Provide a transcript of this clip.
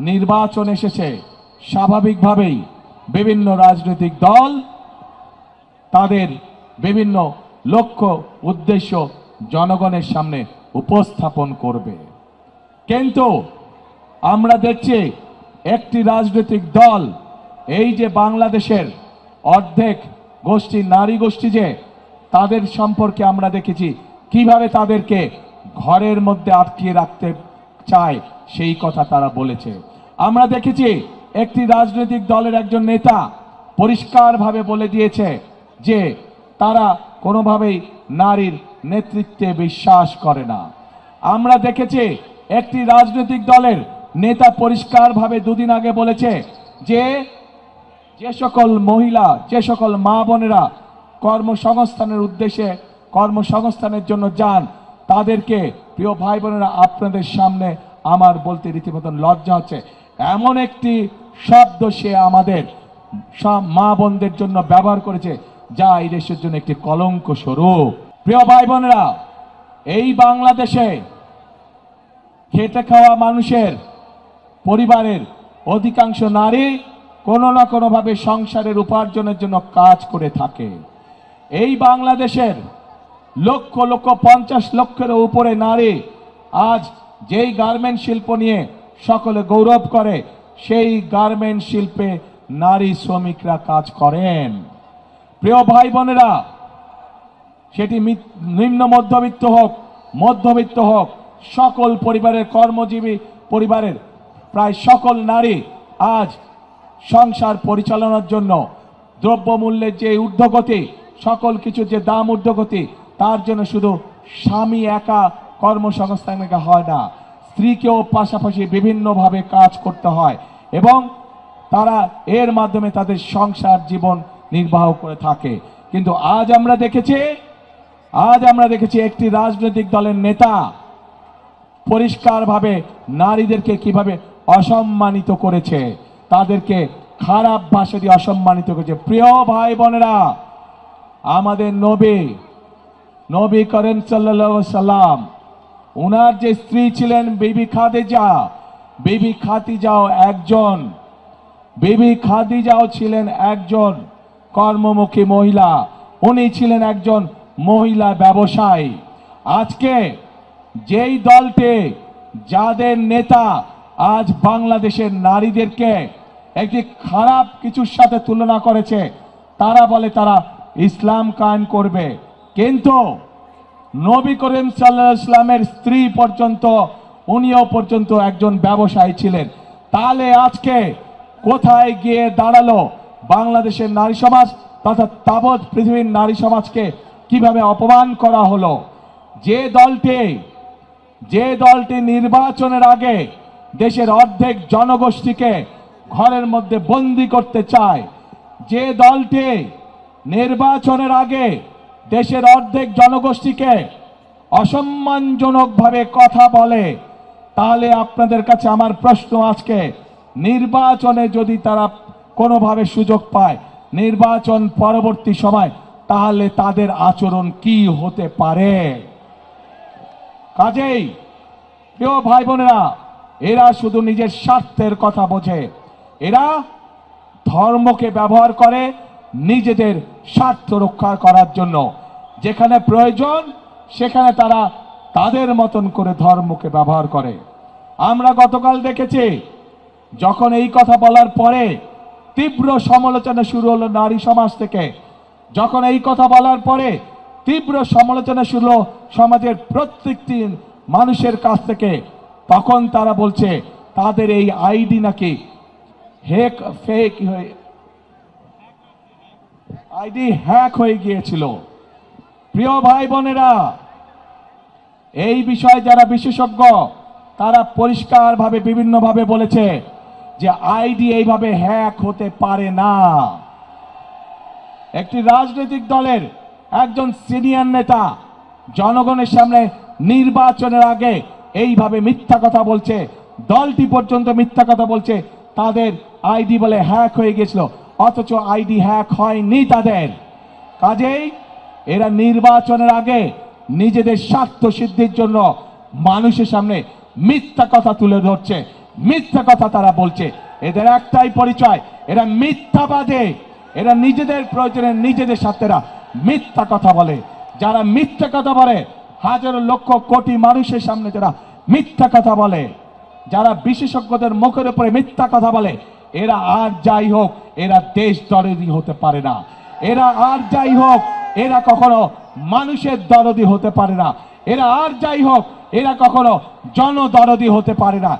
নির্বাচন এসেছে, স্বাভাবিকভাবেই বিভিন্ন রাজনৈতিক দল তাদের বিভিন্ন লক্ষ্য উদ্দেশ্য জনগণের সামনে উপস্থাপন করবে। কিন্তু আমরা দেখছি একটি রাজনৈতিক দল, এই যে বাংলাদেশের অর্ধেক গোষ্ঠী নারী গোষ্ঠী, যে তাদের সম্পর্কে আমরা দেখেছি কিভাবে তাদেরকে ঘরের মধ্যে আটকিয়ে রাখতে চায়, সেই কথা তারা বলেছে। আমরা দেখেছি একটি রাজনৈতিক দলের একজন নেতা পরিষ্কারভাবে বলে দিয়েছে যে তারা কোনোভাবেই নারীর নেতৃত্বে বিশ্বাস করে না। আমরা দেখেছি একটি রাজনৈতিক দলের নেতা পরিষ্কারভাবে দুদিন আগে বলেছে যে যে সকল মহিলা, যে সকল মা বোনেরা কর্মসংস্থানের উদ্দেশ্যে কর্মসংস্থানের জন্য যান, তাদেরকে, প্রিয় ভাই বোনেরা, আপনাদের সামনে আমার বলতে রীতিমতন লজ্জা হচ্ছে, এমন একটি শব্দ সে আমাদের সব মা বোনদের জন্য ব্যবহার করেছে যা এই দেশের জন্য একটি কলঙ্ক স্বরূপ। প্রিয় ভাই বোনেরা, এই বাংলাদেশে খেটে খাওয়া মানুষের পরিবারের অধিকাংশ নারী কোনো না কোনোভাবে সংসারের উপার্জনের জন্য কাজ করে থাকে। এই বাংলাদেশের লক্ষ লক্ষ 50 লক্ষের উপরে নারী আজ যেই গার্মেন্ট শিল্প নিয়ে সকলে গৌরব করে, সেই গার্মেন্ট শিল্পে নারী শ্রমিকরা কাজ করেন। প্রিয় ভাই বোনেরা, সেটি নিম্ন মধ্যবিত্ত হোক, মধ্যবিত্ত হোক, সকল পরিবারের কর্মজীবী পরিবারের প্রায় সকল নারী আজ সংসার পরিচালনার জন্য দ্রব্যমূল্যের যে ঊর্ধ্বগতি, সকল কিছু যে দাম ঊর্ধ্বগতি, তার জন্য শুধু স্বামী একা কর্মসংস্থান হয় না, স্ত্রীকেও পাশাপাশি বিভিন্নভাবে কাজ করতে হয় এবং তারা এর মাধ্যমে তাদের সংসার জীবন নির্বাহ করে থাকে। কিন্তু আজ আমরা দেখেছি একটি রাজনৈতিক দলের নেতা পরিষ্কারভাবে নারীদেরকে কিভাবে অসম্মানিত করেছে, তাদেরকে খারাপ ভাষা দিয়ে অসম্মানিত করেছে। প্রিয় ভাই বোনেরা, আমাদের নবী করিম সাল্লাল্লাহু আলাইহি সাল্লাম, উনার যে স্ত্রী ছিলেন বিবি খাদিজাও ছিলেন একজন কর্মমুখী মহিলা, উনি ছিলেন একজন মহিলা ব্যবসায়ী। আজকে যেই দলটি, যাদের নেতা আজ বাংলাদেশের নারীদেরকে একটি খারাপ কিছুর সাথে তুলনা করেছে, তারা বলে তারা ইসলাম কায়েম করবে, কিন্তু নবী করিম সাল্লাল্লাহু আলাইহি ওয়াসাল্লামের স্ত্রী পর্যন্ত, উনিও পর্যন্ত একজন ব্যবসায়ী ছিলেন। তাহলে আজকে কোথায় গিয়ে দাঁড়ালো বাংলাদেশের নারী সমাজ তথা তাবৎ পৃথিবীর নারী সমাজকে কিভাবে অপমান করা হলো? যে দলটি নির্বাচনের আগে দেশের অর্ধেক জনগোষ্ঠীকে ঘরের মধ্যে বন্দী করতে চায়, যে দলটি নির্বাচনের আগে দেশের অর্ধেক জনগোষ্ঠীকে অসম্মানজনকভাবে কথা বলে, তাহলে আপনাদের কাছে আমার প্রশ্ন, আজকে নির্বাচনে যদি তারা কোনোভাবে সুযোগ পায় নির্বাচন পরবর্তী সময়, তাহলে তাদের আচরণ কি হতে পারে? কাজেই প্রিয় ভাই বোনেরা, এরা শুধু নিজের স্বার্থের কথা বোঝে, এরা ধর্মকে ব্যবহার করে নিজেদের স্বার্থ রক্ষা করার জন্য। যেখানে প্রয়োজন সেখানে তারা তাদের মতন করে ধর্মকে ব্যবহার করে। আমরা গতকাল দেখেছি, যখন এই কথা বলার পরে তীব্র সমালোচনা শুরু হলো নারী সমাজ থেকে, যখন এই কথা বলার পরে তীব্র সমালোচনা শুরু হলো সমাজের প্রত্যেকটি মানুষের কাছ থেকে, তখন তারা বলছে তাদের এই আইডি নাকি হ্যাক হয়ে গিয়েছিল। প্রিয় ভাই বোনেরা, এই বিষয়ে যারা বিশেষজ্ঞ তারা পরিষ্কারভাবে বিভিন্নভাবে বলেছে যে আইডি এইভাবে হ্যাক হতে পারে না। একটি রাজনৈতিক দলের একজন সিনিয়র নেতা জনগণের সামনে নির্বাচনের আগে এইভাবে মিথ্যা কথা বলছে, দলটি পর্যন্ত মিথ্যা কথা বলছে তাদের আইডি বলে হ্যাক হয়ে গেছিল, অথচ আইডি হ্যাক হয়নি তাদের। কাজেই এরা নির্বাচনের আগে নিজেদের স্বার্থ সিদ্ধির জন্য মানুষের সামনে মিথ্যা কথা তুলে ধরছে, মিথ্যা কথা তারা বলছে। এদের একটাই পরিচয়, এরা মিথ্যাবাদী। এরা নিজেদের প্রয়োজনে নিজেদের সাথে এরা মিথ্যা কথা বলে। যারা মিথ্যা কথা বলে, হাজারো লক্ষ কোটি মানুষের সামনে যারা মিথ্যা কথা বলে, যারা বিশেষজ্ঞদের মুখের উপরে মিথ্যা কথা বলে, এরা আর যাই হোক এরা দেশ দরদি হতে পারে না। এরা আর যাই হোক এরা কখনো মানুষের দরদি হতে পারে না। এরা আর যাই হোক এরা কখনো জনদরদি হতে পারে না।